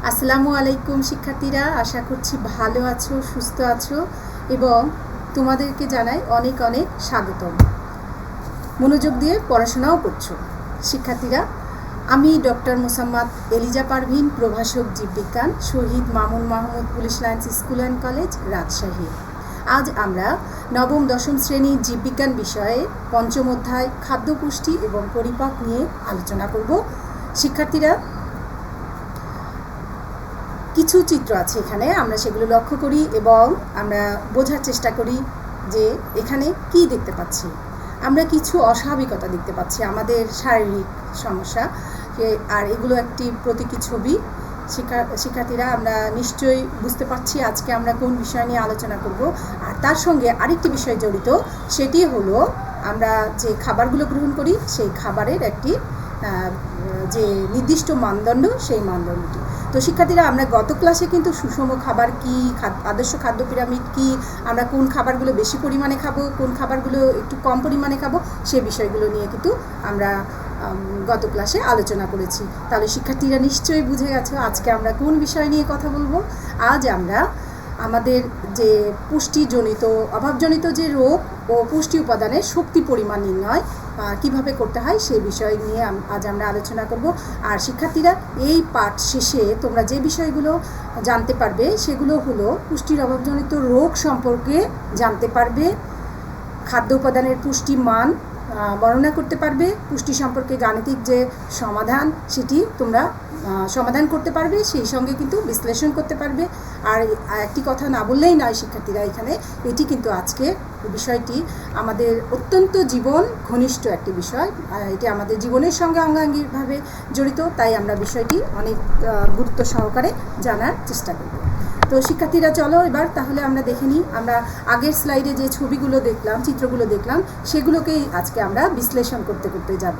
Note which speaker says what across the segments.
Speaker 1: আসসালামু আলাইকুম শিক্ষার্থীরা, আশা করছি ভালো আছো, সুস্থ আছো এবং তোমাদেরকে জানাই অনেক অনেক স্বাগতম। মনোযোগ দিয়ে পড়াশোনাও করছো শিক্ষার্থীরা। আমি ডক্টর মোসাম্মদ এলিজা পারভিন, প্রভাষক জীববিজ্ঞান, Shahid Mamun Mahmud Police Lines School and College, Rajshahi. আজ আমরা নবম দশম শ্রেণীর জীববিজ্ঞান বিষয়ে পঞ্চম অধ্যায় খাদ্য পুষ্টি এবং পরিপাক নিয়ে আলোচনা করব। শিক্ষার্থীরা, কিছু চিত্র আছে এখানে, আমরা সেগুলো লক্ষ্য করি এবং আমরা বোঝার চেষ্টা করি যে এখানে কি দেখতে পাচ্ছি। আমরা কিছু অস্বাভাবিকতা দেখতে পাচ্ছি, আমাদের শারীরিক সমস্যা, আর এগুলো একটি প্রতীকী ছবি। শিক্ষার্থীরা, আমরা নিশ্চয়ই বুঝতে পারছি আজকে আমরা কোন বিষয় নিয়ে আলোচনা করব। আর তার সঙ্গে আরেকটি বিষয় জড়িত, সেটি হলো আমরা যে খাবারগুলো গ্রহণ করি সেই খাবারের একটি যে নির্দিষ্ট মানদণ্ড, সেই মানদণ্ডটি। তো শিক্ষার্থীরা, আমরা গত ক্লাসে কিন্তু সুষম খাবার কি, আদর্শ খাদ্য পিরামিড কি, আমরা কোন খাবারগুলো বেশি পরিমাণে খাবো, কোন খাবারগুলো একটু কম পরিমাণে খাবো, সে বিষয়গুলো নিয়ে কিন্তু আমরা গত ক্লাসে আলোচনা করেছি। তাহলে শিক্ষার্থীরা নিশ্চয়ই বুঝে গেছো আজকে আমরা কোন বিষয় নিয়ে কথা বলবো। আজ আমরা আমাদের যে পুষ্টিজনিত, অভাবজনিত যে রোগ ও পুষ্টি উপাদানের শক্তি পরিমাণ নির্ণয় কিভাবে করতে হয় সেই বিষয় নিয়ে আজ আমরা আলোচনা করব। আর শিক্ষার্থীরা, এই পাঠ শেষে তোমরা যে বিষয়গুলো জানতে পারবে সেগুলো হলো পুষ্টির অভাবজনিত রোগ সম্পর্কে জানতে পারবে, খাদ্য উপাদানের পুষ্টি মান বর্ণনা করতে পারবে, পুষ্টি সম্পর্কে গাণিতিক যে সমাধান সেটি তোমরা সমাধান করতে পারবে, সেই সঙ্গে কিন্তু বিশ্লেষণ করতে পারবে। আর একটি কথা না বললেই নয় শিক্ষার্থীরা, এখানে এটি কিন্তু আজকে বিষয়টি আমাদের অত্যন্ত জীবন ঘনিষ্ঠ একটি বিষয়, এটি আমাদের জীবনের সঙ্গে অঙ্গাঙ্গিভাবে জড়িত, তাই আমরা বিষয়টি অনেক গুরুত্ব সহকারে জানার চেষ্টা করব। তো শিক্ষার্থীরা, চলো এবার তাহলে আমরা দেখে নিই। আমরা আগের স্লাইডে যে ছবিগুলো দেখলাম, চিত্রগুলো দেখলাম, সেগুলোকেই আজকে আমরা বিশ্লেষণ করতে করতে যাব।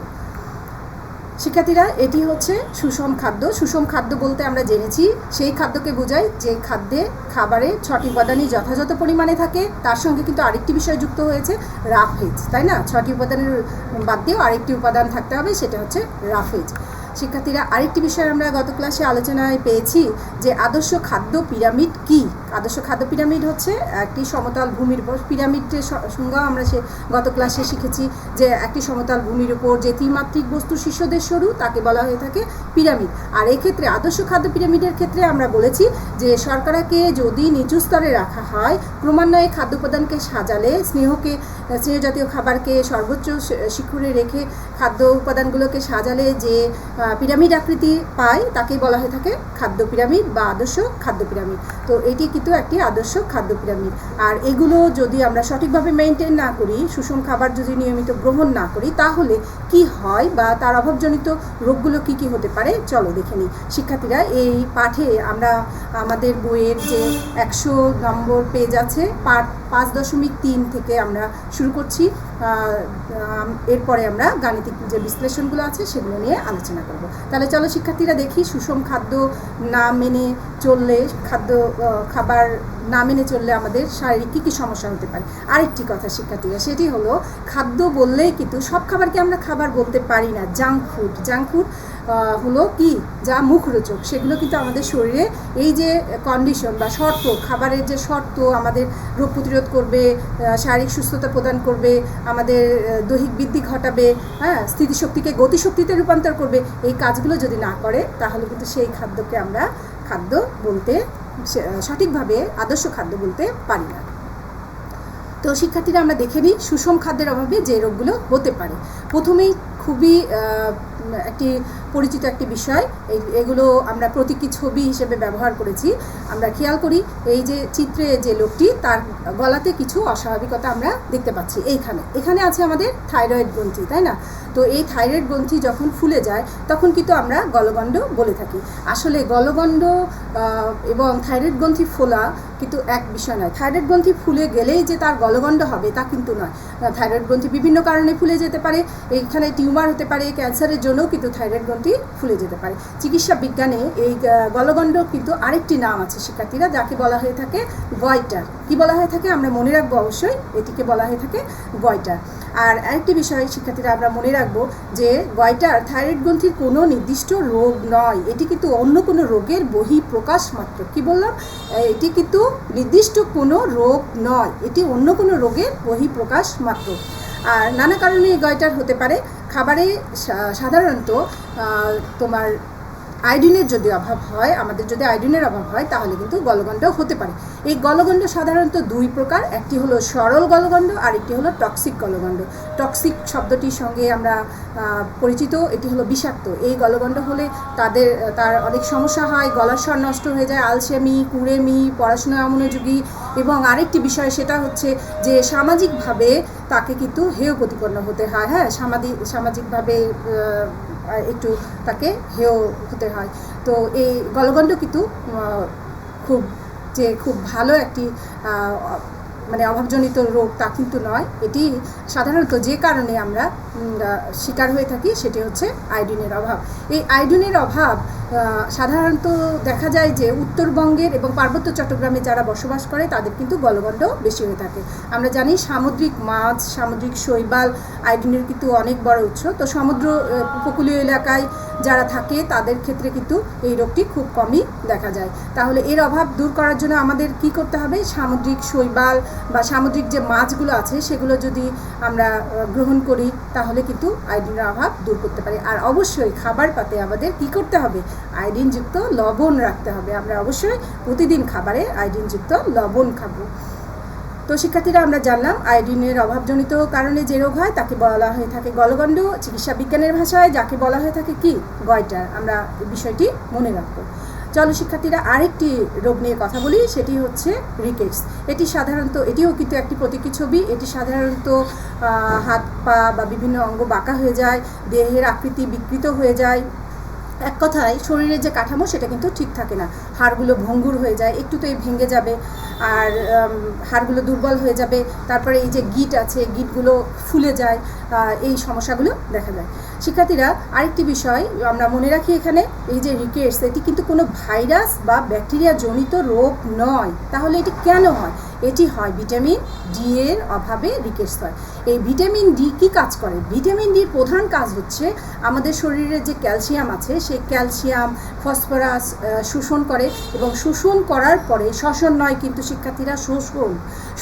Speaker 1: শিক্ষার্থীরা, এটি হচ্ছে সুষম খাদ্য। সুষম খাদ্য বলতে আমরা জেনেছি সেই খাদ্যকে বোঝায় যে খাদ্যে খাবারে 6টি উপাদানই যথাযথ পরিমাণে থাকে। তার সঙ্গে কিন্তু আরেকটি বিষয় যুক্ত হয়েছে, রাফেজ, তাই না? 6টি উপাদানের বাদ দিয়েও আরেকটি উপাদান থাকতে হবে, সেটা হচ্ছে রাফেজ। শিক্ষার্থীরা, আরেকটি বিষয় আমরা গত ক্লাসে আলোচনায় পেয়েছি যে আদর্শ খাদ্য পিরামিড কি। আদর্শ খাদ্য পিরামিড হচ্ছে একটি সমতল ভূমির উপর, পিরামিডের সংজ্ঞা আমরা গত ক্লাসে শিখেছি যে একটি সমতল ভূমির উপর যে ত্রিমাত্রিক বস্তু শীর্ষদেশ সরু তাকে বলা হয়ে থাকে পিরামিড। আর এক্ষেত্রে আদর্শ খাদ্য পিরামিডের ক্ষেত্রে আমরা বলেছি যে শর্করাকে যদি নিচু স্তরে রাখা হয়, ক্রমান্বয়ে খাদ্য উপাদানকে সাজালে, স্নেহ জাতীয় খাবারকে সর্বোচ্চ শিখরে রেখে খাদ্য উপাদানগুলোকে সাজালে যে পিরামিড আকৃতি পায় তাকে বলা হয়ে থাকে খাদ্য পিরামিড বা আদর্শ খাদ্য পিরামিড। তো এটি কিন্তু একটি আদর্শ খাদ্য পিরামিড। আর এগুলো যদি আমরা সঠিকভাবে মেনটেন না করি, সুষম খাবার যদি নিয়মিত গ্রহণ না করি, তাহলে কি হয় বা তার অভাবজনিত রোগগুলো কি কি হতে পারে চলো দেখে নিই। শিক্ষার্থীরা, এই পাঠে আমরা আমাদের বইয়ের যে 100 নম্বর পেজ আছে, পাঠ 5.3 থেকে আমরা শুরু করছি। এরপরে আমরা গাণিতিক যে বিশ্লেষণগুলো আছে সেগুলো নিয়ে আলোচনা করব। তাহলে চলো শিক্ষার্থীরা দেখি, সুষম খাদ্য না মেনে চললে, খাবার না মেনে চললে আমাদের শারীরিক কী কী সমস্যা হতে পারে। আরেকটি কথা শিক্ষার্থীরা, সেটি হলো খাদ্য বললেই কিন্তু সব খাবারকে আমরা খাবার বলতে পারি না। জাঙ্ক ফুড হলো কি, যা মুখরোচক, সেগুলো কিন্তু আমাদের শরীরে এই যে কন্ডিশন বা শর্ত, খাবারের যে শর্ত আমাদের রোগ প্রতিরোধ করবে, শারীরিক সুস্থতা প্রদান করবে, আমাদের দৈহিক বৃদ্ধি ঘটাবে, স্থিতিশক্তিকে গতিশক্তিতে রূপান্তর করবে, এই কাজগুলো যদি না করে তাহলে কিন্তু সেই খাদ্যকে আমরা খাদ্য বলতে, সঠিকভাবে আদর্শ খাদ্য বলতে পারি না। তো শিক্ষার্থীরা, আমরা দেখে নিই সুষম খাদ্যের অভাবে যে রোগগুলো হতে পারে। প্রথমেই খুবই একটি পরিচিত একটি বিষয়, এগুলো আমরা প্রতীকী ছবি হিসেবে ব্যবহার করেছি। আমরা খেয়াল করি এই যে চিত্রে যে লোকটি, তার গলাতে কিছু অস্বাভাবিকতা আমরা দেখতে পাচ্ছি। এখানে আছে আমাদের থাইরয়েড গ্রন্থি, তাই না? তো এই থাইরয়েড গ্রন্থি যখন ফুলে যায় তখন কিন্তু আমরা গলগণ্ড বলে থাকি। আসলে গলগণ্ড এবং থাইরয়েড গ্রন্থি ফোলা কিন্তু এক বিষয় নয়। থাইরয়েড গ্রন্থি ফুলে গেলেই যে তার গলগণ্ড হবে তা কিন্তু নয়। থাইরয়েড গ্রন্থি বিভিন্ন কারণে ফুলে যেতে পারে, এইখানে টিউমার হতে পারে, ক্যান্সারের জন্যও কিন্তু থাইরয়েড গ্রন্থি ফুলে যেতে পারে। চিকিৎসা বিজ্ঞানে এই গলগণ্ড কিন্তু আরেকটি নাম আছে শিক্ষার্থীরা, যাকে বলা হয়ে থাকে গয়টার। কি বলা হয়ে থাকে আমরা মনে রাখবো অবশ্যই, এটিকে বলা হয়ে থাকে গয়টার। আর আরেকটি বিষয় শিক্ষার্থীরা আমরা মনে রাখবো যে গয়টার থাইরয়েড গ্রন্থির কোনো নির্দিষ্ট রোগ নয়, এটি কিন্তু অন্য কোনো রোগের বহিঃপ্রকাশ মাত্র। কি বললাম? এটি কিন্তু নির্দিষ্ট কোনো রোগ নয়, এটি অন্য কোনো রোগের বহিঃপ্রকাশ মাত্র। আর নানা কারণে এই গয়টার হতে পারে। খাবারে সাধারণত তোমার আয়োডিনের যদি অভাব হয়, আমাদের যদি আয়োডিনের অভাব হয় তাহলে কিন্তু গলগণ্ড হতে পারে। এই গলগণ্ড সাধারণত দুই প্রকার, একটি হলো সরল গলগণ্ড আর একটি হলো টক্সিক গলগণ্ড। টক্সিক শব্দটির সঙ্গে আমরা পরিচিত, এটি হলো বিষাক্ত। এই গলগণ্ড হলে তার অনেক সমস্যা হয়, গলার স্বর নষ্ট হয়ে যায়, আলসেমি, কুড়েমি, পড়াশোনা অমনোযোগী, এবং আরেকটি বিষয় সেটা হচ্ছে যে সামাজিকভাবে তাকে কিন্তু হেয় প্রতিপন্ন হতে হয়। হ্যাঁ, সামাজিকভাবে একটু তাকে হেয় হতে হয়। তো এই গলগণ্ড কিন্তু খুব ভালো একটি মানে অভাবজনিত রোগ তা কিন্তু নয়। এটি সাধারণত যে কারণে আমরা শিকার হয়ে থাকি সেটি হচ্ছে আয়োডিনের অভাব। এই আয়োডিনের অভাব সাধারণত দেখা যায় যে উত্তরবঙ্গের এবং পার্বত্য চট্টগ্রামে যারা বসবাস করে তাদের কিন্তু গলগণ্ড বেশি হয়ে থাকে। আমরা জানি সামুদ্রিক মাছ, সামুদ্রিক শৈবাল আয়োডিনের কিন্তু অনেক বড় উৎস। তো সমুদ্র উপকূলীয় এলাকায় যারা থাকে তাদের ক্ষেত্রে কিন্তু এই রোগটি খুব কমই দেখা যায়। তাহলে এর অভাব দূর করার জন্য আমাদের কি করতে হবে? সামুদ্রিক শৈবাল বা সামুদ্রিক যে মাছগুলো আছে সেগুলো যদি আমরা গ্রহণ করি তাহলে কিন্তু আয়োডিনের অভাব দূর করতে পারি। আর অবশ্যই খাবার পাতে আমাদের কি করতে হবে? আয়োডিনযুক্ত লবণ রাখতে হবে। আমরা অবশ্যই প্রতিদিন খাবারে আয়োডিনযুক্ত লবণ খাবো। তো শিক্ষার্থীরা আমরা জানলাম আয়োডিনের অভাবজনিত কারণে যে রোগ হয় তাকে বলা হয়ে থাকে গলগণ্ড। চিকিৎসা বিজ্ঞানের ভাষায় যাকে বলা হয়ে থাকে কি? গয়টার। আমরা এই বিষয়টি মনে রাখবো। চলো শিক্ষার্থীরা আরেকটি রোগ নিয়ে কথা বলি, সেটি হচ্ছে রিকেটস। এটিও কিন্তু একটি প্রতীকী ছবি। এটি সাধারণত হাত পা বা বিভিন্ন অঙ্গ বাঁকা হয়ে যায়, দেহের আকৃতি বিকৃত হয়ে যায়। এক কথায় শরীরের যে কাঠামো সেটা কিন্তু ঠিক থাকে না, হাড়গুলো ভঙ্গুর হয়ে যায়, একটুতেই ভেঙে যাবে, আর হাড়গুলো দুর্বল হয়ে যাবে। তারপরে এই যে গিট আছে, গিটগুলো ফুলে যায়, এই সমস্যাগুলো দেখা যায়। শিক্ষার্থীরা আরেকটি বিষয় আমরা মনে রাখি এখানে, এই যে রিকেটস এটি কিন্তু কোনো ভাইরাস বা ব্যাকটেরিয়া জনিত রোগ নয়। তাহলে এটি কেন হয়? এটি হয় ভিটামিন ডি এর অভাবে রিকেটস হয়। এই ভিটামিন ডি কী কাজ করে? ভিটামিন ডির প্রধান কাজ হচ্ছে আমাদের শরীরের যে ক্যালসিয়াম আছে সেই ক্যালসিয়াম, ফসফরাস শোষণ করে, এবং শোষণ করার পরে, শ্বসন নয় কিন্তু শিক্ষার্থীরা,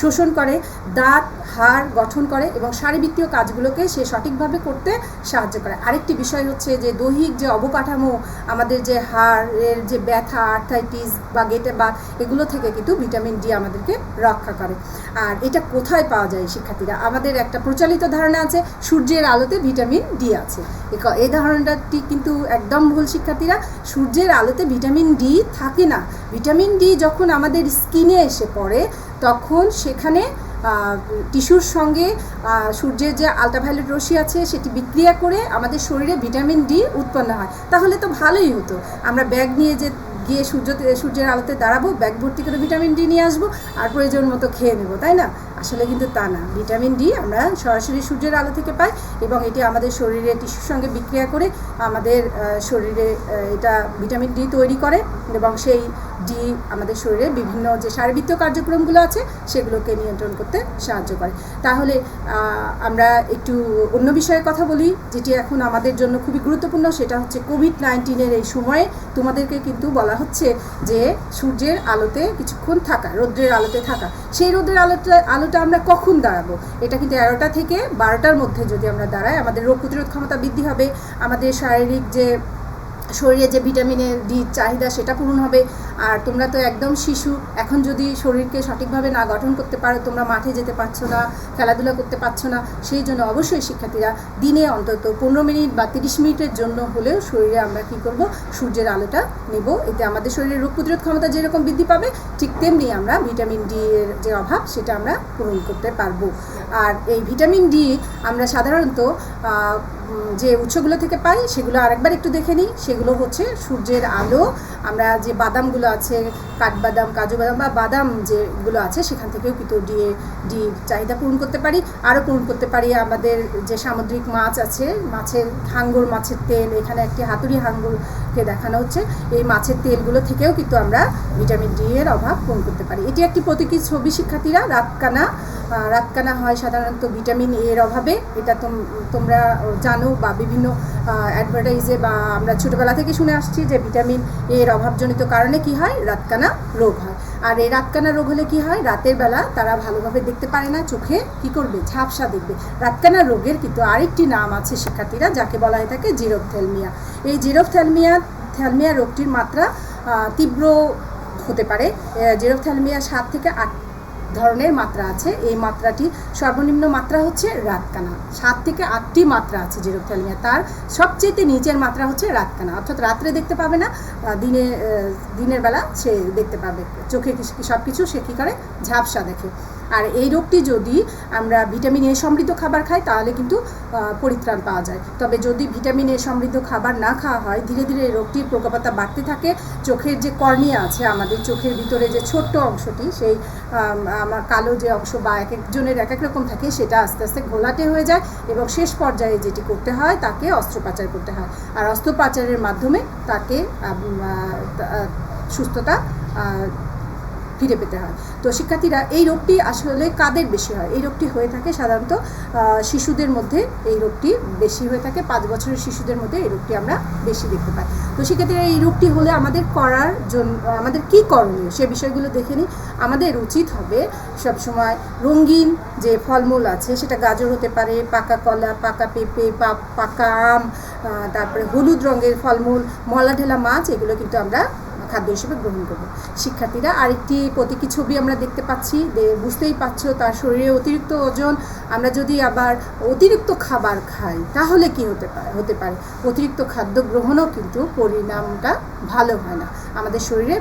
Speaker 1: শোষণ করে, দাঁত হাড় গঠন করে এবং শারীরবৃত্তীয় কাজগুলোকে সে সঠিকভাবে করতে সাহায্য করে। আরেকটি বিষয় হচ্ছে যে দৈহিক যে অবকাঠামো, আমাদের যে হাড়ের যে ব্যথা, আর্থাইটিস বা গেটে বা এগুলো থেকে কিন্তু ভিটামিন ডি আমাদেরকে রক্ষা করে। আর এটা কোথায় পাওয়া যায় শিক্ষার্থীরা? আমাদের একটা প্রচলিত ধারণা আছে সূর্যের আলোতে ভিটামিন ডি আছে। এই ধারণাটি কিন্তু একদম ভুল শিক্ষার্থীরা। সূর্যের আলোতে ভিটামিন ডি থাকে না। ভিটামিন ডি যখন আমাদের স্কিনে এসে পড়ে তখন সেখানে টিস্যুর সঙ্গে সূর্যের যে আলট্রাভায়োলেট রশ্মি আছে সেটি বিক্রিয়া করে আমাদের শরীরে ভিটামিন ডি উৎপন্ন হয়। তাহলে তো ভালোই হতো, আমরা ব্যাগ নিয়ে গিয়ে সূর্যের আলোতে দাঁড়াবো, ব্যাগ ভর্তি করে ভিটামিন ডি নিয়ে আসবো আর প্রয়োজন মতো খেয়ে নেবো, তাই না? আসলে কিন্তু তা না। ভিটামিন ডি আমরা সরাসরি সূর্যের আলো থেকে পাই এবং এটি আমাদের শরীরে টিস্যুর সঙ্গে বিক্রিয়া করে আমাদের শরীরে এটা ভিটামিন ডি তৈরি করে এবং সেই ডি আমাদের শরীরে বিভিন্ন যে শারীরবৃত্তীয় কার্যক্রমগুলো আছে সেগুলোকে নিয়ন্ত্রণ করতে সাহায্য করে। তাহলে আমরা একটু অন্য বিষয়ে কথা বলি যেটি এখন আমাদের জন্য খুবই গুরুত্বপূর্ণ, সেটা হচ্ছে কোভিড-19 এই সময়ে তোমাদেরকে কিন্তু বলা হচ্ছে যে সূর্যের আলোতে কিছুক্ষণ থাকা, রৌদ্রের আলোতে থাকা। সেই রৌদ্রের আলোটা আমরা কখন দাঁড়াবো? এটা কিন্তু 11টা থেকে 12টার মধ্যে যদি আমরা দাঁড়াই আমাদের রোগ প্রতিরোধ ক্ষমতা বৃদ্ধি হবে, আমাদের শারীরিক যে শরীরে যে ভিটামিনের ডি চাহিদা সেটা পূরণ হবে। আর তোমরা তো একদম শিশু, এখন যদি শরীরকে সঠিকভাবে না গঠন করতে পারো, তোমরা মাঠে যেতে পারছো না, খেলাধুলা করতে পারছো না, সেই জন্য অবশ্যই শিক্ষার্থীরা দিনে অন্তত 15 মিনিট বা 30 মিনিটের জন্য হলেও শরীরে আমরা কী করব? সূর্যের আলোটা নেব। এতে আমাদের শরীরের রোগ প্রতিরোধ ক্ষমতা যেরকম বৃদ্ধি পাবে ঠিক তেমনি আমরা ভিটামিন ডি এর যে অভাব সেটা আমরা পূরণ করতে পারবো। আর এই ভিটামিন ডি আমরা সাধারণত যে উৎসগুলো থেকে পাই সেগুলো আরেকবার একটু দেখে নিই। সেগুলো হচ্ছে সূর্যের আলো, আমরা যে বাদামগুলো আছে, কাঠবাদাম, কাজু বাদাম বা বাদাম যেগুলো আছে সেখান থেকেও কিন্তু ডি চাহিদা পূরণ করতে পারি। আরও পূরণ করতে পারি আমাদের যে সামুদ্রিক মাছ আছে, মাছের হাঙ্গর, মাছের তেল, এখানে একটি হাতুড়ি হাঙ্গর কে দেখানো হচ্ছে এই মাছের তেলগুলো থেকেও কিন্তু আমরা ভিটামিন ডি এর অভাব পূরণ করতে পারি। এটি একটি প্রতীকী ছবি শিক্ষার্থীরা। রাতকানা হয় সাধারণত ভিটামিন এর অভাবে। এটা তোমরা জানো বা বিভিন্ন অ্যাডভার্টাইজে বা আমরা ছোটোবেলা থেকে শুনে আসছি যে ভিটামিন এর অভাবজনিত কারণে কি হয়, রাতকানা রোগ হয়। আর এই রাতকানা রোগ হলে কি হয়, রাতের বেলা তারা ভালোভাবে দেখতে পারে না, চোখে কি করবে, ঝাপসা দেখবে। রাতকানা রোগের কিন্তু আরেকটি নাম আছে শিক্ষার্থীরা, যাকে বলা হয়ে থাকে জিরোফথ্যালমিয়া। এই জিরোফথ্যালমিয়া রোগটির মাত্রা তীব্র হতে পারে। জিরোফথ্যালমিয়া 7 থেকে 8 ধরনের মাত্রা আছে। এই মাত্রাটি সর্বনিম্ন মাত্রা হচ্ছে রাতকানা। 7 থেকে 8টি মাত্রা আছে জিরোফথ্যালমিয়া। তার সবচেয়ে নিচের মাত্রা হচ্ছে রাতকানা, অর্থাৎ রাত্রে দেখতে পাবে না, দিনের বেলা সে দেখতে পাবে, চোখে সব কিছু সে কী করে, ঝাপসা দেখে। আর এই রোগটি যদি আমরা ভিটামিন এ সমৃদ্ধ খাবার খাই তাহলে কিন্তু পরিত্রাণ পাওয়া যায়। তবে যদি ভিটামিন এ সমৃদ্ধ খাবার না খাওয়া হয়, ধীরে ধীরে এই রোগটির প্রকোপতা বাড়তে থাকে। চোখের যে কর্নিয়া আছে, আমাদের চোখের ভিতরে যে ছোট্ট অংশটি, সেই আমার কালো যে অংশ বা এক একজনের এক এক রকম থাকে, সেটা আস্তে আস্তে ঘোলাটে হয়ে যায় এবং শেষ পর্যায়ে যেটি করতে হয় তাকে অস্ত্রোপচার করতে হয়। আর অস্ত্রোপচারের মাধ্যমে তাকে সুস্থতা ফিরে পেতে হয়। তো শিক্ষার্থীরা, এই রোগটি আসলে কাদের বেশি হয়? এই রোগটি হয়ে থাকে সাধারণত শিশুদের মধ্যে। এই রোগটি বেশি হয়ে থাকে 5 বছরের শিশুদের মধ্যে এই রোগটি আমরা বেশি দেখতে পাই। তো শিক্ষার্থীরা, এই রোগটি হলে আমাদের করার জন্য আমাদের কী করণীয় সে বিষয়গুলো দেখে নিই। আমাদের উচিত হবে সবসময় রঙিন যে ফলমূল আছে, সেটা গাজর হতে পারে, পাকা কলা, পাকা পেঁপে, পাকা আম, তারপরে হলুদ রঙের ফলমূল, মলা ঢেলা মাছ, এগুলো কিন্তু আমরা খাদ্য হিসেবে গ্রহণ করব। শিক্ষার্থীরা, আরেকটি প্রতীকী ছবি আমরা দেখতে পাচ্ছি, বুঝতেই পারছো তার শরীরে অতিরিক্ত ওজন। আমরা যদি আবার অতিরিক্ত খাবার খাই তাহলে কি হতে পারে, অতিরিক্ত খাদ্য গ্রহণও কিন্তু পরিণামটা ভালো হয় না। আমাদের শরীরে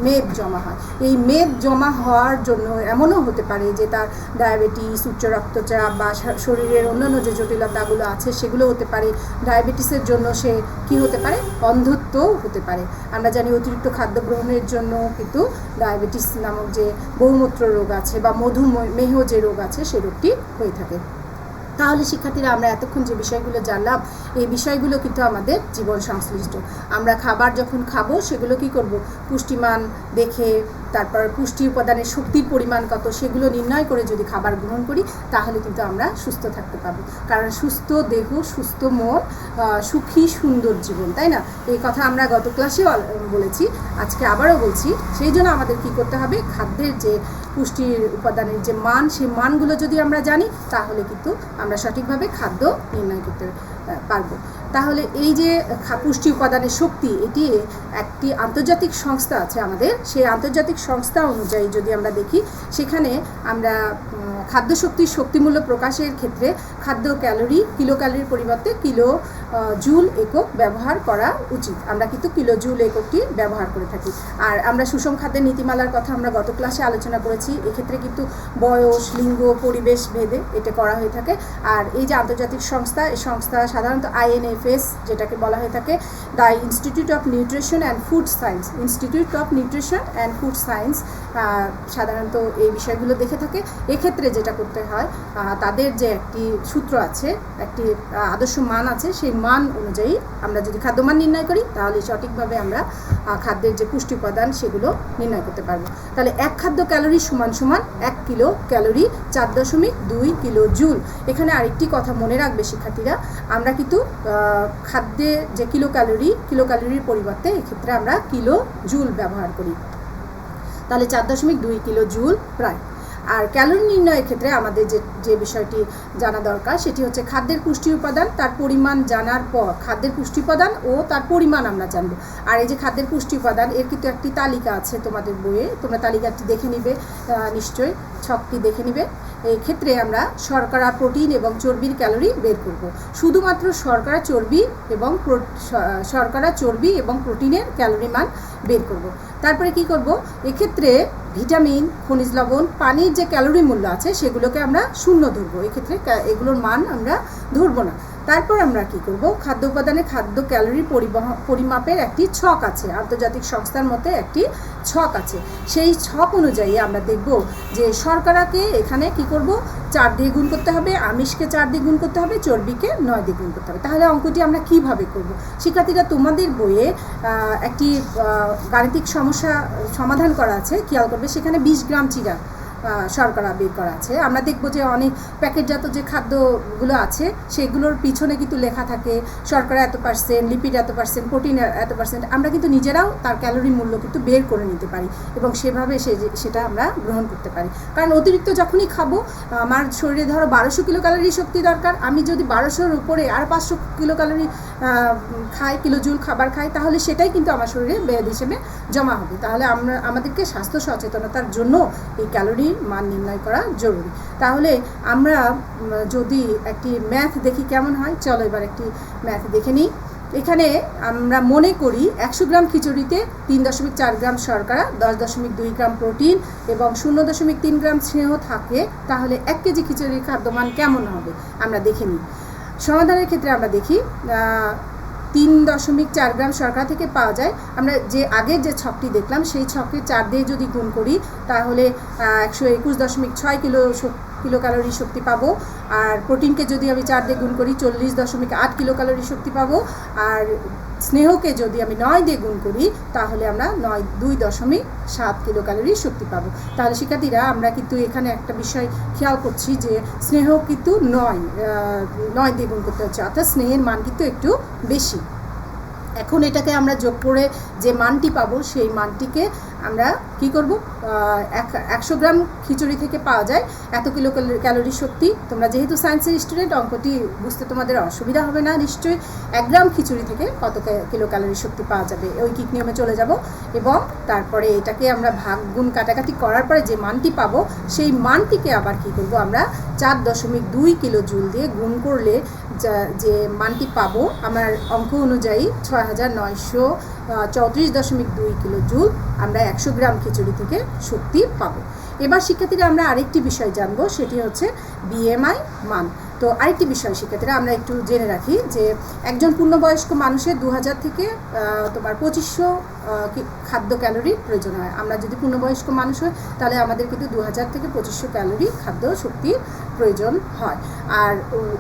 Speaker 1: মেদ জমা হয়। এই মেদ জমা হওয়ার জন্য এমনও হতে পারে যে তার ডায়াবেটিস, উচ্চ রক্তচাপ বা শরীরের অন্যান্য যে জটিলতাগুলো আছে সেগুলো হতে পারে। ডায়াবেটিসের জন্য সে কি হতে পারে, অন্ধত্বও হতে পারে। আমরা জানি অতিরিক্ত খাদ্য গ্রহণের জন্য কিন্তু ডায়াবেটিস নামক যে বহুমূত্র রোগ আছে বা মধুমেহ যে রোগ আছে, সে রোগটি হয়ে থাকে। তাহলে শিক্ষার্থীরা, আমরা এতক্ষণ যে বিষয়গুলো জানলাম, এই বিষয়গুলো কিন্তু আমাদের জীবন সংশ্লিষ্ট। আমরা খাবার যখন খাবো সেগুলো কি করব, পুষ্টিমান দেখে, তারপর পুষ্টি উপাদানের শক্তির পরিমাণ কত সেগুলো নির্ণয় করে যদি খাবার গ্রহণ করি তাহলে কিন্তু আমরা সুস্থ থাকতে পারবো। কারণ সুস্থ দেহ, সুস্থ মন, সুখী সুন্দর জীবন, তাই না? এই কথা আমরা গত ক্লাসে বলেছি, আজকে আবারও বলছি। সেই জন্য আমাদের কি করতে হবে, খাদ্যের যে পুষ্টির উপাদানের যে মান, সেই মানগুলো যদি আমরা জানি তাহলে কিন্তু আমরা সঠিকভাবে খাদ্য নির্ণয় করতে পারবো। তাহলে এই যে পুষ্টি উপাদানের শক্তি, এটি একটি আন্তর্জাতিক সংস্থা আছে আমাদের। সেই আন্তর্জাতিক সংস্থা অনুযায়ী যদি আমরা দেখি, সেখানে আমরা খাদ্য শক্তির শক্তিমূল্য প্রকাশের ক্ষেত্রে খাদ্য ক্যালোরি, কিলো ক্যালোরির পরিবর্তে কিলো জুল একক ব্যবহার করা উচিত। আমরা কিন্তু কিলো জুল এককটি ব্যবহার করে থাকি। আর আমরা সুষম খাদ্যের নীতিমালার কথা আমরা গত ক্লাসে আলোচনা করেছি। এক্ষেত্রে কিন্তু বয়স, লিঙ্গ, পরিবেশ ভেদে এটা করা হয়ে থাকে। আর এই যে আন্তর্জাতিক সংস্থা, এই সংস্থা সাধারণত INFS যেটাকে বলা হয়ে থাকে, the institute of nutrition and food science, institute of nutrition and food science সাধারণত এই বিষয়গুলো দেখে থাকে। এক্ষেত্রে যেটা করতে হয়, তাদের যে একটি সূত্র আছে, একটি আদর্শ মান আছে, সেই মান অনুযায়ী আমরা যদি খাদ্যমান নির্ণয় করি তাহলে সঠিকভাবে আমরা খাদ্যের যে পুষ্টি উপাদান সেগুলো নির্ণয় করতে পারবো। তাহলে এক খাদ্য ক্যালোরি সমান 1 কিলো ক্যালোরি 4.2 কিলো জুল। এখানে আরেকটি কথা মনে রাখবে শিক্ষার্থীরা, আমরা কিন্তু খাদ্যে যে কিলো ক্যালোরির পরিবর্তে এক্ষেত্রে আমরা কিলো জুল ব্যবহার করি। তাহলে 4.2 কিলো জুল প্রায়। আর ক্যালোরি নির্ণয়ের ক্ষেত্রে আমাদের যে বিষয়টি জানা দরকার সেটি হচ্ছে খাদ্যের পুষ্টি উপাদান, তার পরিমাণ জানার পর খাদ্যের পুষ্টি উপাদান ও তার পরিমাণ আমরা জানবো। আর এই যে খাদ্যের পুষ্টি উপাদান, এর কিন্তু একটি তালিকা আছে তোমাদের বইয়ে, তোমরা তালিকাটি দেখে নিবে, নিশ্চয়ই ছকটি দেখে নিবে। এই ক্ষেত্রে আমরা শর্করা, প্রোটিন এবং চর্বির ক্যালোরি বের করব। শুধুমাত্র শর্করা, চর্বি এবং প্রোটিনের ক্যালোরি মান বের করব। তারপরে কি করব, এক্ষেত্রে ভিটামিন, খনিজ লবণ, পানির যে ক্যালোরি মূল্য আছে সেগুলোকে আমরা শূন্য ধরবো। এক্ষেত্রে এগুলোর মান আমরা ধরবো না। তারপর আমরা কি করব, খাদ্য উপাদানে খাদ্য ক্যালোরি পরিমাপের একটি ছক আছে, আন্তর্জাতিক সংস্থার মতে একটি ছক আছে। সেই ছক অনুযায়ী আমরা দেখব যে শর্করাকে এখানে কি করব, 4 দিয়ে গুণ করতে হবে, আমিষকে 4 দিয়ে গুণ করতে হবে, চর্বিকে 9 দিয়ে গুণ করতে হবে। তাহলে অঙ্কটি আমরা কিভাবে করব? শিক্ষার্থীরা, তোমাদের বইয়ে একটি গাণিতিক সমস্যা সমাধান করা আছে, খেয়াল করবে, সেখানে 20 গ্রাম চিরা শর্করা বের করা আছে। আমরা দেখব যে অনেক প্যাকেটজাত যে খাদ্যগুলো আছে সেগুলোর পিছনে কিন্তু লেখা থাকে শর্করা এত %, লিপিড এত %, প্রোটিন এত %। আমরা কিন্তু নিজেরাও তার ক্যালোরি মূল্য কিন্তু বের করে নিতে পারি এবং সেভাবে সেটা আমরা গ্রহণ করতে পারি। কারণ অতিরিক্ত যখনই খাবো, আমার শরীরে ধরো 1200 কিলো ক্যালোরি শক্তি দরকার, আমি যদি 1200-র উপরে আর 500 কিলো ক্যালোরি খাই, কিলোজুল খাবার খাই, তাহলে সেটাই কিন্তু আমার শরীরে ব্যাধ হিসেবে জমা হবে। তাহলে আমাদেরকে স্বাস্থ্য সচেতনতার জন্য এই ক্যালোরি মান নির্ণয় করা জরুরি। তাহলে আমরা যদি একটি ম্যাথ দেখি কেমন হয়, চলো এবার একটি ম্যাথ দেখে নিই। এখানে আমরা মনে করি 100 গ্রাম খিচুড়িতে 3.4 গ্রাম শর্করা, 10.2 গ্রাম প্রোটিন এবং 0.3 গ্রাম স্নেহ থাকে, তাহলে 1 কেজি খিচুড়ির খাদ্যমান কেমন হবে আমরা দেখে নিই। সমাধানের ক্ষেত্রে আমরা দেখি 3.4 গ্রাম শর্করা থেকে পাওয়া যায়, আমরা যে আগের যে ছকটি দেখলাম সেই ছকে 4 দিয়ে যদি গুণ করি তাহলে 121.6 কিলো ক্যালোরি শক্তি পাবো। আর প্রোটিনকে যদি আমি 4 দিয়ে গুণ করি 40.8 কিলো ক্যালোরি শক্তি পাবো। আর স্নেহকে যদি আমি 9 দিয়ে গুণ করি তাহলে আমরা 2.7 কিলো ক্যালোরি শক্তি পাবো। তাহলে শিক্ষার্থীরা, আমরা কিন্তু এখানে একটা বিষয় খেয়াল করছি যে স্নেহ কিন্তু 9 দিয়ে গুণ করতে হচ্ছে, অর্থাৎ স্নেহের মান কিন্তু একটু বেশি। এখন এটাকে আমরা যোগ করে যে মানটি পাবো সেই মানটিকে আমরা কি করব, 100 গ্রাম খিচুড়ি থেকে পাওয়া যায় এত কিলো ক্যালোরি শক্তি। তোমরা যেহেতু সায়েন্সের স্টুডেন্ট, অঙ্কটি বুঝতে তোমাদের অসুবিধা হবে না নিশ্চয়ই। 1 গ্রাম খিচুড়ি থেকে কত কিলো ক্যালোরি শক্তি পাওয়া যাবে, ঐকিক নিয়মে চলে যাব এবং তারপরে এটাকে আমরা ভাগ গুণ কাটাকাটি করার পরে যে মানটি পাবো সেই মানটিকে আবার কি করব, আমরা 4.2 কিলো জুল দিয়ে গুণ করলে যে মানটি পাবো আমার অঙ্ক অনুযায়ী 6934.2 কিলো জুল আমরা 100 গ্রাম খিচুড়ি থেকে শক্তি পাবো। এবার শিক্ষার্থীরা, আমরা আরেকটি বিষয় জানবো, সেটি হচ্ছে বিএমআই মান। তো আরেকটি বিষয় শিক্ষার্থীরা আমরা একটু জেনে রাখি যে একজন পূর্ণবয়স্ক মানুষের 2000 থেকে 2500 খাদ্য ক্যালোরির প্রয়োজন হয়। আমরা যদি পূর্ণবয়স্ক মানুষ হই তাহলে আমাদের কিন্তু 2000 থেকে 2500 ক্যালোরি খাদ্য শক্তির প্রয়োজন হয়। আর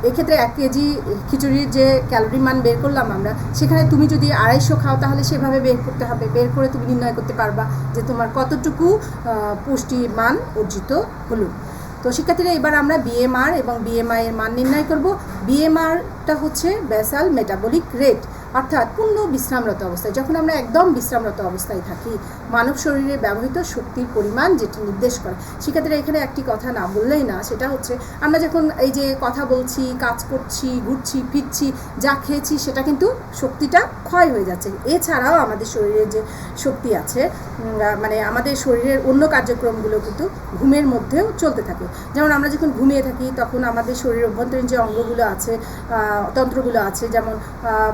Speaker 1: এক্ষেত্রে 1 কেজি খিচুড়ির যে ক্যালোরি মান বের করলাম আমরা, সেখানে তুমি যদি 250 খাও তাহলে সেভাবে বের করতে হবে, বের করে তুমি নির্ণয় করতে পারবা যে তোমার কতটুকু পুষ্টি মান অর্জিত হলো। তো শিক্ষার্থীরা, এবার আমরা বিএমআর এবং বিএমআই এর মান নির্ণয় করব। বিএমআরটা হচ্ছে বেসাল মেটাবলিক রেট, অর্থাৎ পূর্ণ বিশ্রামরত অবস্থায়, যখন আমরা একদম বিশ্রামরত অবস্থায় থাকি, মানব শরীরে ব্যবহৃত শক্তির পরিমাণ যেটি নির্দেশ করে। শিক্ষার্থীরা, এখানে একটি কথা না বললেই না, সেটা হচ্ছে আমরা যখন এই যে কথা বলছি, কাজ করছি, ঘুরছি ফিরছি, যা খেয়েছি সেটা কিন্তু শক্তিটা ক্ষয় হয়ে যাচ্ছে। এছাড়াও আমাদের শরীরের যে শক্তি আছে, মানে আমাদের শরীরের অন্য কার্যক্রমগুলো কিন্তু ঘুমের মধ্যেও চলতে থাকে। যেমন আমরা যখন ঘুমিয়ে থাকি তখন আমাদের শরীরের অভ্যন্তরীণ যে অঙ্গগুলো আছে, তন্ত্রগুলো আছে, যেমন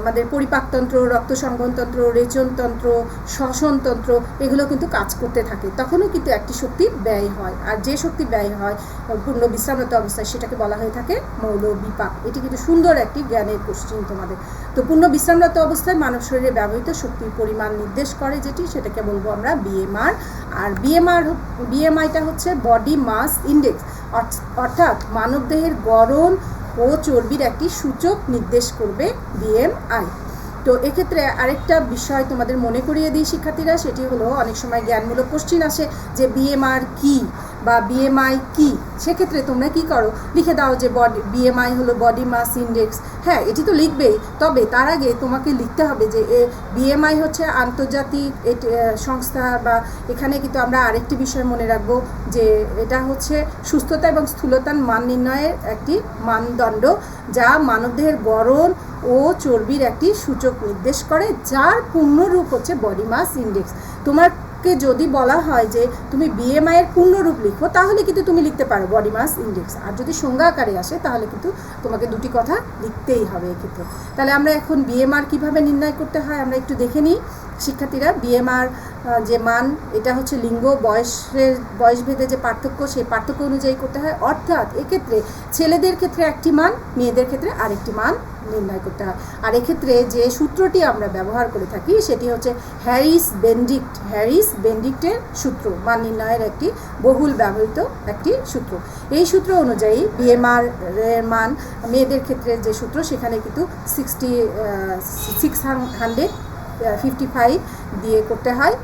Speaker 1: আমাদের পরিপাকতন্ত্র, রক্ত সংবহনতন্ত্র, রেচনতন্ত্র, শ্বসনতন্ত্র, এগুলো কিন্তু কাজ করতে থাকে, তখনও কিন্তু একটি শক্তি ব্যয় হয়। আর যে শক্তি ব্যয় হয় পূর্ণ বিশ্রামরত অবস্থায় সেটাকে বলা হয়ে থাকে মৌল বিপাক। এটি কিন্তু সুন্দর একটি জ্ঞানের কোশ্চিন তোমাদের। তো পূর্ণ বিশ্রামরত অবস্থায় মানব শরীরে ব্যবহৃত শক্তির পরিমাণ নির্দেশ করে যেটি, সেটাকে বলবো আমরা বিএমআর। আর বিএমআইটা হচ্ছে বডি মাস ইন্ডেক্স, অর্থাৎ মানবদেহের গড়ন ও চর্বির একটি সূচক নির্দেশ করবে বিএমআই। তো এক্ষেত্রে আরেকটা বিষয় তোমাদের মনে করিয়ে দিই শিক্ষার্থীরা, সেটি হলো অনেক সময় জ্ঞানমূলক কোশ্চিন আসে যে বিএমআর কি বা বিএমআই কি। সেক্ষেত্রে তোমরা কি করো, লিখে দাও যে বিএমআই হলো বডি মাস ইন্ডেক্স। হ্যাঁ, এটি তো লিখবেই, তবে তার আগে তোমাকে লিখতে হবে যে বিএমআই হচ্ছে আন্তর্জাতিক সংস্থা, বা এখানে কিন্তু আমরা আরেকটি বিষয় মনে রাখবো যে এটা হচ্ছে সুস্থতা এবং স্থূলতার মান নির্ণয়ের একটি মানদণ্ড, যা মানবদেহের গড়ন ও চর্বির একটি সূচক নির্দেশ করে, যার পূর্ণরূপ হচ্ছে বডি মাস ইন্ডেক্স। তোমাকে যদি বলা হয় যে তুমি বিএমআই এর পূর্ণরূপ লিখো, তাহলে কিন্তু তুমি লিখতে পারো বডি মাস ইন্ডেক্স। আর যদি সংজ্ঞা আকারে আসে তাহলে কিন্তু তোমাকে দুটি কথা লিখতেই হবে এক্ষেত্রে। তাহলে আমরা এখন বিএমআর কিভাবে নির্ণয় করতে হয় আমরা একটু দেখে নিই। শিক্ষার্থীরা বিএমআর যে মান এটা হচ্ছে লিঙ্গ বয়সভেদে যে পার্থক্য সেই পার্থক্য অনুযায়ী করতে হয়, অর্থাৎ এক্ষেত্রে ছেলেদের ক্ষেত্রে একটি মান, মেয়েদের ক্ষেত্রে আরেকটি মান নির্ণয় করতে হয়। আর এক্ষেত্রে যে সূত্রটি আমরা ব্যবহার করে থাকি সেটি হচ্ছে হ্যারিস বেন্ডিক্টের সূত্র, মান নির্ণয়ের একটি বহুল ব্যবহৃত একটি সূত্র। এই সূত্র অনুযায়ী বিএমআর এর মান মেয়েদের ক্ষেত্রে যে সূত্র সেখানে কিন্তু 655 দিয়ে করতে হয়,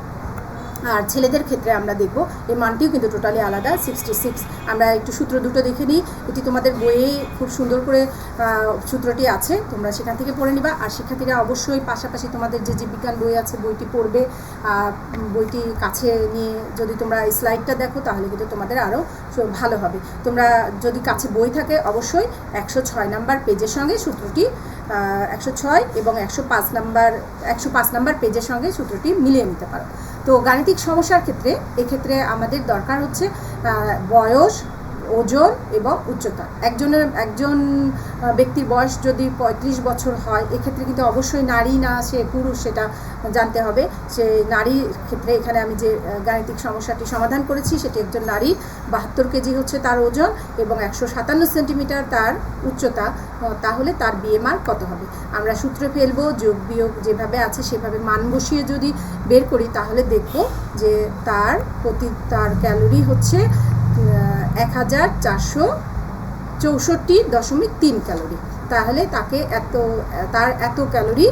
Speaker 1: আর ছেলেদের ক্ষেত্রে আমরা দেখব এই মানটিও কিন্তু টোটালি আলাদা 66। আমরা একটু সূত্র দুটো দেখে নিই, এটি তোমাদের বইয়ে খুব সুন্দর করে সূত্রটি আছে, তোমরা সেখান থেকে পড়ে নিবা। আর শিক্ষার্থীরা অবশ্যই পাশাপাশি তোমাদের যে জীববিজ্ঞান বই আছে বইটি পড়বে, বইটি কাছে নিয়ে যদি তোমরা এই স্লাইডটা দেখো তাহলে কিন্তু তোমাদের আরও ভালো হবে। তোমরা যদি কাছে বই থাকে অবশ্যই 106 নাম্বার পেজের সঙ্গে সূত্রটি 106 এবং 105 নাম্বার পেজের সঙ্গে সূত্রটি মিলিয়ে নিতে পারো। তো গাণিতিক সমস্যার ক্ষেত্রে এক্ষেত্রে আমাদের দরকার হচ্ছে বয়স, ওজন এবং উচ্চতা। একজন ব্যক্তির বয়স যদি 35 বছর হয় এক্ষেত্রে কিন্তু অবশ্যই নারী না সে পুরুষ সেটা জানতে হবে। সে নারীর ক্ষেত্রে এখানে আমি যে গাণিতিক সমস্যাটি সমাধান করেছি সেটি একজন নারী, 72 কেজি হচ্ছে তার ওজন এবং 157 সেন্টিমিটার তার উচ্চতা, তাহলে তার বিএমআর কত হবে? আমরা সূত্রে ফেলবো, যোগ বিয়োগ যেভাবে আছে সেভাবে মান বসিয়ে যদি বের করি তাহলে দেখব যে তার ক্যালোরি হচ্ছে 1464.3 ক্যালোরি। তাহলে তার এত ক্যালোরি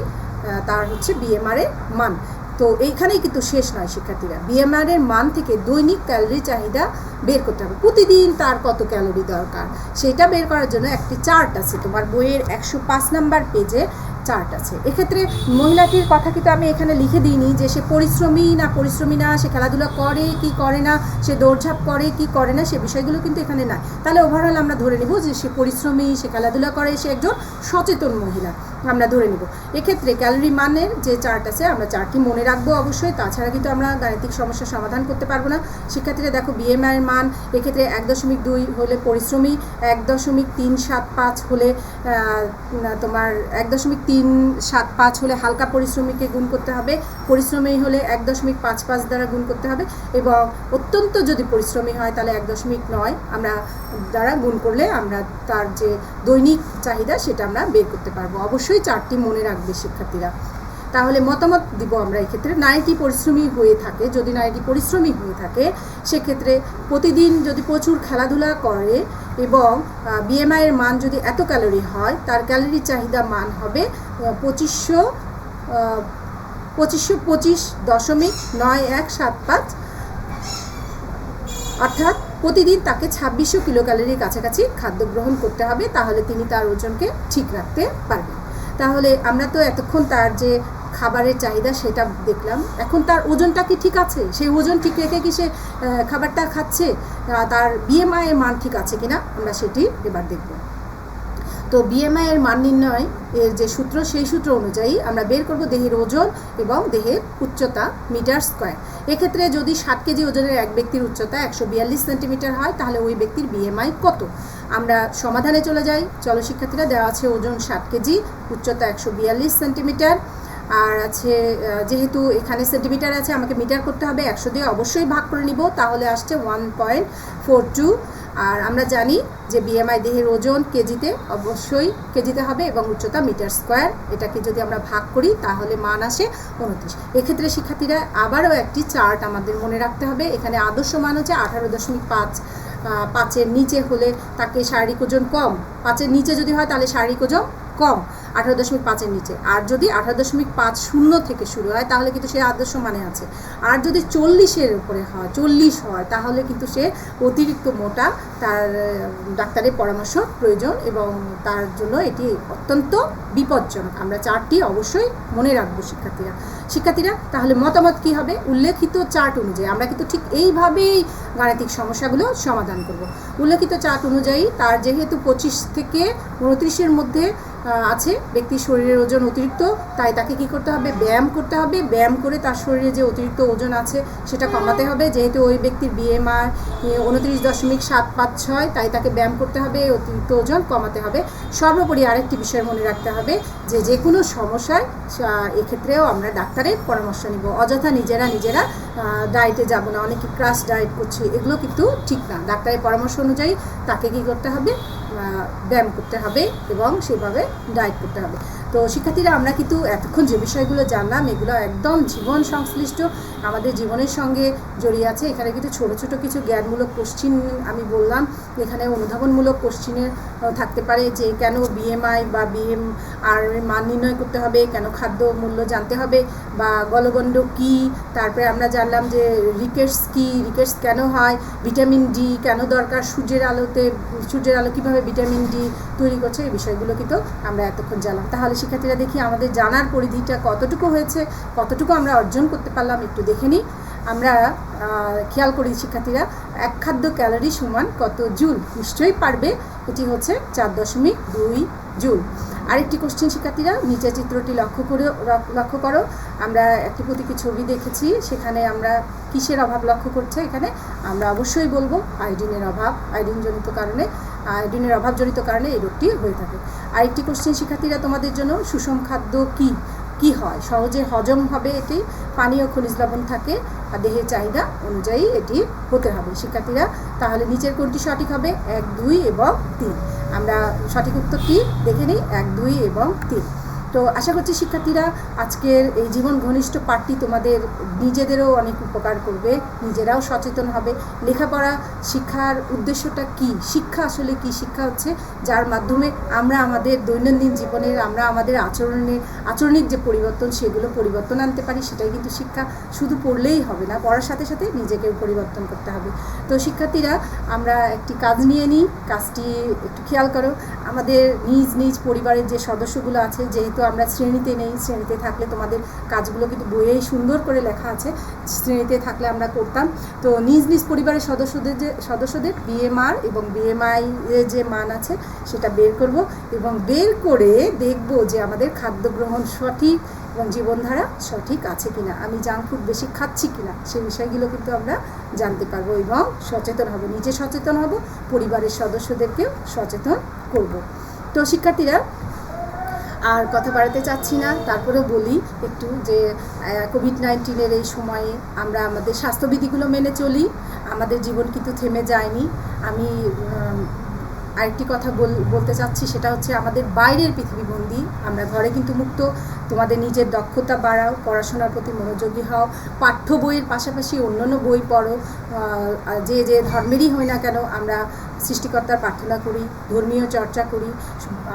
Speaker 1: তার হচ্ছে বিএমআর এর মান। তো এইখানেই কিন্তু শেষ নয় শিক্ষার্থীরা, বিএমআর এর মান থেকে দৈনিক ক্যালোরি চাহিদা বের করতে হবে, প্রতিদিন তার কত ক্যালোরি দরকার সেটা বের করার জন্য একটি চার্ট আছে তোমার বইয়ের 105 নাম্বার পেজে চার্ট আছে। এক্ষেত্রে মহিলাটির কথা কিন্তু আমি এখানে লিখে দিইনি যে সে পরিশ্রমী না, সে খেলাধুলা করে কি করে না, সে দৌড়ঝাঁপ করে কি করে না, সে বিষয়গুলো কিন্তু এখানে নাই। তাহলে ওভারঅল আমরা ধরে নিব যে সে পরিশ্রমী, সে খেলাধুলা করে, সে একজন সচেতন মহিলা আমরা ধরে নিব। এক্ষেত্রে ক্যালোরি মানের যে চার্ট আছে আমরা চার্টটি মনে রাখবো অবশ্যই, তাছাড়া কিন্তু আমরা গাণিতিক সমস্যার সমাধান করতে পারবো না। শিক্ষার্থীরা দেখো বিএমআই এর মান এক্ষেত্রে 1.2 হলে পরিশ্রমী, 1.375 হলে তোমার 1.375 হলে হালকা পরিশ্রমীকে গুণ করতে হবে, পরিশ্রমী হলে 1.55 দ্বারা গুণ করতে হবে, এবং অত্যন্ত যদি পরিশ্রমী হয় তাহলে 1.9 আমরা দ্বারা গুণ করলে আমরা তার যে দৈনিক চাহিদা সেটা আমরা বের করতে পারবো। অবশ্যই চারটি মনে রাখবে শিক্ষার্থীরা। তাহলে মতামত দিব আমরা এক্ষেত্রে, নারীটি পরিশ্রমী হয়ে থাকে, যদি নারীটি পরিশ্রমী হয়ে থাকে সেক্ষেত্রে প্রতিদিন যদি প্রচুর খেলাধুলা করে এবং বিএমআই এর মান যদি এত ক্যালোরি হয় তার ক্যালোরি চাহিদা মান হবে 2525.9175, অর্থাৎ প্রতিদিন তাকে 2600 কিলো ক্যালোরির কাছাকাছি খাদ্য গ্রহণ করতে হবে, তাহলে তিনি তার ওজনকে ঠিক রাখতে পারবেন। তাহলে আমরা তো এতক্ষণ তার যে খাবারের চাহিদা সেটা দেখলাম, এখন তার ওজনটা কি ঠিক আছে, সেই ওজন ঠিক রেখে কি সে খাবারটা খাচ্ছে, তার বিএমআই এর মান ঠিক আছে কিনা আমরা সেটি এবার দেখব। তো বিএমআই এর মান নির্ণয় এর যে সূত্র সেই সূত্র অনুযায়ী আমরা বের করব দেহের ওজন এবং দেহের উচ্চতা মিটার স্কোয়ার। এক্ষেত্রে যদি 60 কেজি ওজনের এক ব্যক্তির উচ্চতা 142 সেন্টিমিটার হয় তাহলে ওই ব্যক্তির বিএমআই কত? আমরা সমাধানে চলে যাই। চলো শিক্ষার্থীরা, দেওয়া আছে ওজন 60 কেজি, উচ্চতা 142 সেন্টিমিটার, আর আছে যেহেতু এখানে সেন্টিমিটার আছে আমাকে মিটার করতে হবে, 100 দিয়ে অবশ্যই ভাগ করে নিব, তাহলে আসছে 1.42। আর আমরা জানি যে বিএমআই দেহের ওজন কেজিতে অবশ্যই কেজিতে হবে এবং উচ্চতা মিটার স্কোয়ার, এটাকে যদি আমরা ভাগ করি তাহলে মান আসে 29। এক্ষেত্রে শিক্ষার্থীরা আবারও একটি চার্ট আমাদের মনে রাখতে হবে। এখানে আদর্শ মান হচ্ছে 18.5, 5-এর নিচে হলে তাকে শারীরিক ওজন কম, 5-এর নিচে যদি হয় তাহলে শারীরিক ওজন কম 18.5-এর নিচে, আর যদি 18.50 থেকে শুরু হয় তাহলে কিন্তু সে আদর্শ মানে আছে, আর যদি 40-এর উপরে হয় 40 হয় তাহলে কিন্তু সে অতিরিক্ত মোটা, তার ডাক্তারের পরামর্শ প্রয়োজন এবং তার জন্য এটি অত্যন্ত বিপজ্জনক। আমরা চার্টটি অবশ্যই মনে রাখবো শিক্ষার্থীরা। তাহলে মতামত কি হবে? উল্লেখিত চার্ট অনুযায়ী আমরা কিন্তু ঠিক এইভাবেই গাণিতিক সমস্যাগুলো সমাধান করব। উল্লেখিত চার্ট অনুযায়ী তার যেহেতু 25 থেকে 29-এর মধ্যে আছে ব্যক্তির শরীরের ওজন অতিরিক্ত, তাই তাকে কি করতে হবে? ব্যায়াম করতে হবে, ব্যায়াম করে তার শরীরে যে অতিরিক্ত ওজন আছে সেটা কমাতে হবে। যেহেতু ওই ব্যক্তির বিএমআই 29.756, তাই তাকে ব্যায়াম করতে হবে, অতিরিক্ত ওজন কমাতে হবে। সর্বোপরি আরেকটি বিষয় মনে রাখতে হবে যে যে কোনো সমস্যায় এক্ষেত্রেও আমরা ডাক্তার ডাক্তারের পরামর্শ নিব। অযথা নিজেরা ডায়েটে যাব না, অনেকে ক্রাশ ডায়েট করছে, এগুলো কিন্তু ঠিক না। ডাক্তারের পরামর্শ অনুযায়ী তাকে কী করতে হবে, ব্যায়াম করতে হবে এবং সেভাবে ডায়েট করতে হবে। তো শিক্ষার্থীরা, আমরা কিন্তু এতক্ষণ যে বিষয়গুলো জানলাম এগুলো একদম জীবন সংশ্লিষ্ট, আমাদের জীবনের সঙ্গে জড়িয়ে আছে। এখানে কিন্তু ছোট ছোট কিছু জ্ঞানমূলক কোশ্চিন আমি বললাম, এখানে অনুধাবনমূলক কোশ্চিনের থাকতে পারে যে কেন বিএমআই বা বিএমআর মান নির্ণয় করতে হবে, কেন খাদ্য মূল্য জানতে হবে, বা গলগণ্ড কী, তারপরে আমরা জানলাম যে রিকেটস কী, রিকেটস কেন হয়, ভিটামিন ডি কেন দরকার, সূর্যের আলো কীভাবে ভিটামিন ডি তৈরি করছে, এই বিষয়গুলো কিন্তু আমরা এতক্ষণ জানলাম। তাহলে শিক্ষার্থীরা, দেখি আমাদের জানার পরিধিটা কতটুকু হয়েছে, কতটুকু আমরা অর্জন করতে পারলাম, একটু দেখে নিই। আমরা খেয়াল করি শিক্ষার্থীরা, এক খাদ্য ক্যালোরি সমান কত জুল, নিশ্চয়ই পারবে। এটি হচ্ছে 4.2 জুল। আরেকটি কোশ্চেন শিক্ষার্থীরা, নিচের চিত্রটি লক্ষ্য করো। আমরা একটি প্রতীকী ছবি দেখেছি, সেখানে আমরা কিসের অভাব লক্ষ্য করছে? এখানে আমরা অবশ্যই বলবো আয়োডিনের অভাব। আয়োডিনের অভাবজনিত কারণে এই রোগটি হয়ে থাকে। আরেকটি কোশ্চেন শিক্ষার্থীরা তোমাদের জন্য, সুষম খাদ্য কি হয়? সহজে হজম হবে এটি, পানি ও খনিজ লবণ থাকে, আর দেহের চাহিদা অনুযায়ী এটি হতে হবে। শিক্ষার্থীরা, তাহলে নিচের কোনটি সঠিক হবে? 1, 2 এবং 3। আমরা সঠিক উত্তরটি দেখে নিই, 1, 2 এবং 3। তো আশা করছি শিক্ষার্থীরা, আজকের এই জীবন ঘনিষ্ঠ পাঠটি তোমাদের নিজেদেরও অনেক উপকার করবে, নিজেরাও সচেতন হবে। লেখাপড়া শিক্ষার উদ্দেশ্যটা কি? শিক্ষা আসলে কি? শিক্ষা হচ্ছে যার মাধ্যমে আমরা আমাদের দৈনন্দিন জীবনের, আমরা আমাদের আচরণিক যে পরিবর্তন, সেগুলো পরিবর্তন আনতে পারি, সেটাই কিন্তু শিক্ষা। শুধু পড়লেই হবে না, পড়ার সাথে সাথে নিজেকেও পরিবর্তন করতে হবে। তো শিক্ষার্থীরা, আমরা একটি কাজ নিয়ে নিই, কাজটি একটু খেয়াল করো। আমাদের নিজ পরিবারের যে সদস্যগুলো আছে, যেহেতু আমরা শ্রেণীতে নেই, শ্রেণীতে থাকলে তোমাদের কাজগুলো কিন্তু বইয়েই সুন্দর করে লেখা আছে, শ্রেণীতে থাকলে আমরা করতাম। তো নিজ পরিবারের সদস্যদের বিএমআর এবং বিএমআই এর যে মান আছে সেটা বের করব, এবং বের করে দেখব যে আমাদের খাদ্য গ্রহণ সঠিক এবং জীবনধারা সঠিক আছে কিনা, আমি জাঙ্ক ফুড বেশি খাচ্ছি কিনা, সেই বিষয়গুলো কিন্তু আমরা জানতে পারবো এবং সচেতন হব। নিজে সচেতন হব, পরিবারের সদস্যদেরকেও সচেতন করব। তো শিক্ষার্থীরা, আর কথা বাড়াতে চাচ্ছি না, তারপরেও বলি একটু যে কোভিড-19 এই সময়ে আমরা আমাদের স্বাস্থ্যবিধিগুলো মেনে চলি, আমাদের জীবন কিন্তু থেমে যায়নি। আমি আরেকটি কথা বলতে চাচ্ছি, সেটা হচ্ছে আমাদের বাইরের পৃথিবীবন্দি, আমরা ঘরে কিন্তু মুক্ত। তোমাদের নিজের দক্ষতা বাড়াও, পড়াশোনার প্রতি মনোযোগী হও, পাঠ্য বইয়ের পাশাপাশি অন্যান্য বই পড়ো। যে ধর্মেরই হই না কেন, আমরা সৃষ্টিকর্তার প্রার্থনা করি, ধর্মীয় চর্চা করি,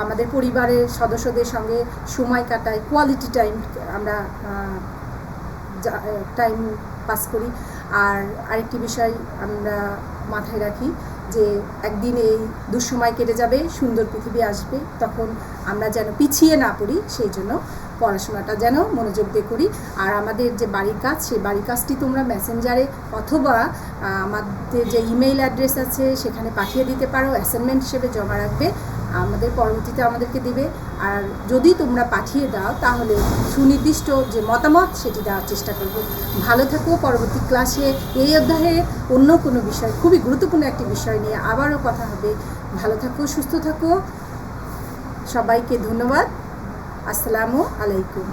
Speaker 1: আমাদের পরিবারের সদস্যদের সঙ্গে সময় কাটাই, কোয়ালিটি টাইম আমরা টাইম পাস করি। আর আরেকটি বিষয় আমরা মাথায় রাখি যে একদিন এই দুঃসময় কেটে যাবে, সুন্দর পৃথিবী আসবে, তখন আমরা যেন পিছিয়ে না পড়ি, সেই জন্য পড়াশোনাটা যেন মনোযোগ দিয়ে করি। আর আমাদের যে বাড়ির কাজ, সেই বাড়ির কাজটি তোমরা মেসেঞ্জারে অথবা আমাদের যে ইমেইল অ্যাড্রেস আছে সেখানে পাঠিয়ে দিতে পারো, অ্যাসাইনমেন্ট হিসেবে জমা রাখবে, আমাদের পরবর্তীতে আমাদেরকে দেবে। আর যদি তোমরা পাঠিয়ে দাও তাহলে সুনির্দিষ্ট যে মতামত সেটি দেওয়ার চেষ্টা করব। ভালো থাকো। পরবর্তী ক্লাসে এই অধ্যায়ে অন্য কোনো বিষয়, খুবই গুরুত্বপূর্ণ একটি বিষয় নিয়ে আবারও কথা হবে। ভালো থাকো, সুস্থ থাকো, সবাইকে ধন্যবাদ। আসসালামু আলাইকুম।